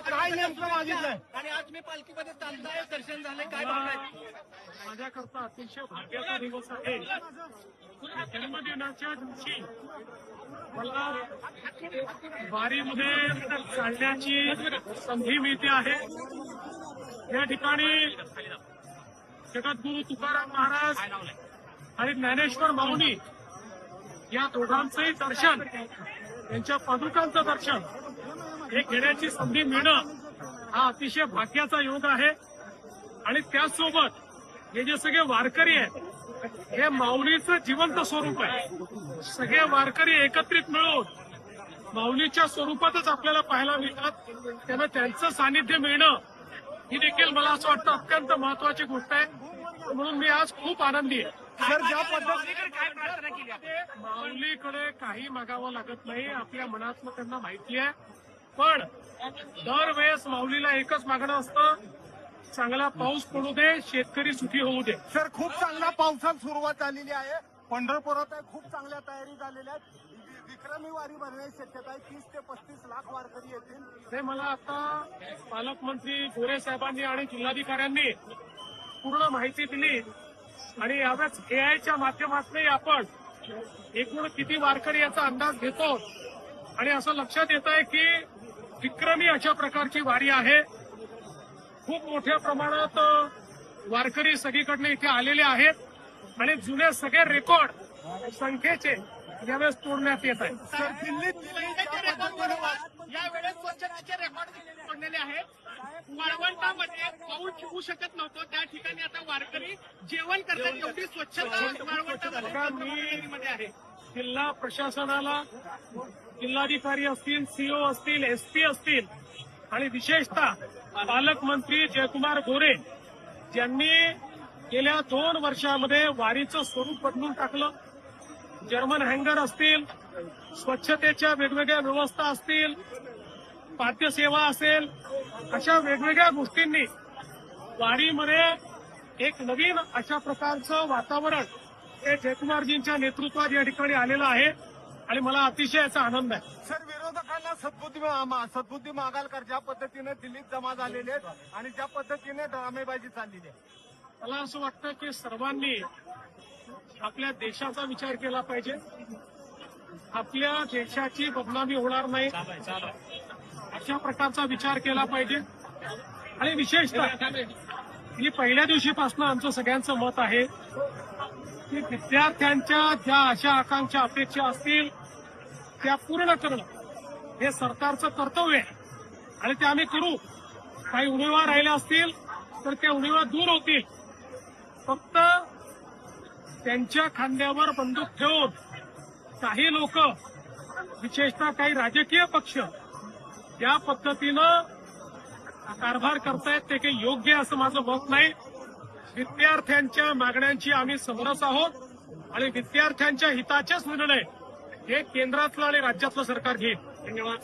काय नेमकं मागितलंय आणि आज मी पालखीमध्ये चालताय, दर्शन झालंय, काय बघताय? माझ्याकरता अतिशय भाग्याचा दिवस आहे. जन्मदिनाच्या दिवशी मला वारीमध्ये चालण्याची संधी मिळते आहे. या ठिकाणी जगद्गुरू तुकाराम महाराज आणि ज्ञानेश्वर माऊली या दोघांचंही दर्शन, त्यांच्या पादुकांचं दर्शन हे घेण्याची संधी मिळणं हा अतिशय भाग्याचा योग आहे. आणि त्याचसोबत हे जे सगळे वारकरी आहेत हे माऊलीचं जिवंत स्वरूप आहे. सगळे वारकरी एकत्रित मिळून माऊलीच्या स्वरूपातच आपल्याला पाहायला मिळतात. त्यामुळे त्यांचं सानिध्य मिळणं ही देखील मला असं वाटतं अत्यंत महत्वाची गोष्ट आहे. म्हणून मी आज खूप आनंदी आहे. सर, ज्या पद्धतीने काय प्रार्थना केली आपण? माऊलीकडे काही मागावं लागत नाही, आपल्या मनातलं त्यांना माहिती आहे. पण दरवेळेस माऊलीला एकच मागणं असतं, चांगला पाऊस पडू दे, शेतकरी सुखी होऊ दे. सर, खूप चांगला पावसाला सुरुवात झालेली आहे. पंढरपुरात खूप चांगल्या तयारी झालेल्या आहेत. विक्रमी वारी भरण्याची शक्यता आहे. 30 ते 35 लाख वारकरी येतील. हे मला आता पालकमंत्री गोरे साहेबांनी आणि जिल्हाधिकाऱ्यांनी पूर्ण माहिती दिली. आणि यावेळेस एआयच्या माध्यमातूनही आपण एकूण किती वारकरी याचा अंदाज घेतो. आणि असं लक्षात येत आहे की विक्रमी अशा प्रकारची वारी आहे. खूप मोठ्या प्रमाणात वारकरी सगळीकडनं इथे आलेले आहेत. आणि जुने सगळे रेकॉर्ड संख्येचे यावेळेस तोडण्यात येत आहे. सर, दिल्लीत यावेळेस स्वच्छतेचे रेकॉर्ड पडलेले आहेत. वाळवंटामध्ये पाऊस येऊ शकत नव्हतं, त्या ठिकाणी आता वारकरी जेवण करतात. एवढी स्वच्छता वाळवंटामध्ये आहे. जिल्हा प्रशासनाला, जिल्हाधिकारी असतील, सीओ असतील, एसपी असतील आणि विशेषतः पालकमंत्री जयकुमार गोरे यांनी गेल्या 2 वर्षामध्ये वारीचं स्वरूप बदलून टाकलं. जर्मन हँगर असतील, स्वच्छतेच्या वेगवेगळ्या व्यवस्था असतील, पाद्यसेवा असेल, अशा वेगवेगळ्या गोष्टींनी वारीमध्ये एक नवीन अशा प्रकारचं वातावरण हे जयकुमारजींच्या नेतृत्वात या ठिकाणी आलेलं आहे. आणि मला अतिशय याचा आनंद आहे. सर, विरोधकांना सद्बुद्धी मागालकर ज्या पद्धतीने दिल्लीत जमा झालेले आहेत आणि ज्या पद्धतीने ड्रामेबाजी चाललेली आहे, मला असं वाटतं की सर्वांनी आपल्या देशाचा विचार केला पाहिजे. आपल्या देशाची बदनामी होणार नाही अशा प्रकारचा विचार केला पाहिजे. आणि विशेषतः ही पहिल्या दिवशीपासून आमचं सगळ्यांचं मत आहे की विद्यार्थ्यांच्या ज्या आशा आकांक्षा अपेक्षा असतील त्या पूर्ण करणं हे सरकारचं कर्तव्य आहे. आणि ते आम्ही करू. काही उणिवा राहिल्या असतील तर त्या उणिवा दूर होतील. फक्त त्यांच्या खांद्यावर बंदूक ठेवून काही लोक, विशेषतः काही राजकीय पक्ष या पद्धतीनं कारभार करतायत ते काही योग्य असं माझं मत नाही. विद्यार्थ्यांच्या मागण्यांची आम्ही समरस आहोत आणि विद्यार्थ्यांच्या हिताचेच निर्णय हे केंद्रातलं आणि राज्यातलं सरकार घेईल. धन्यवाद.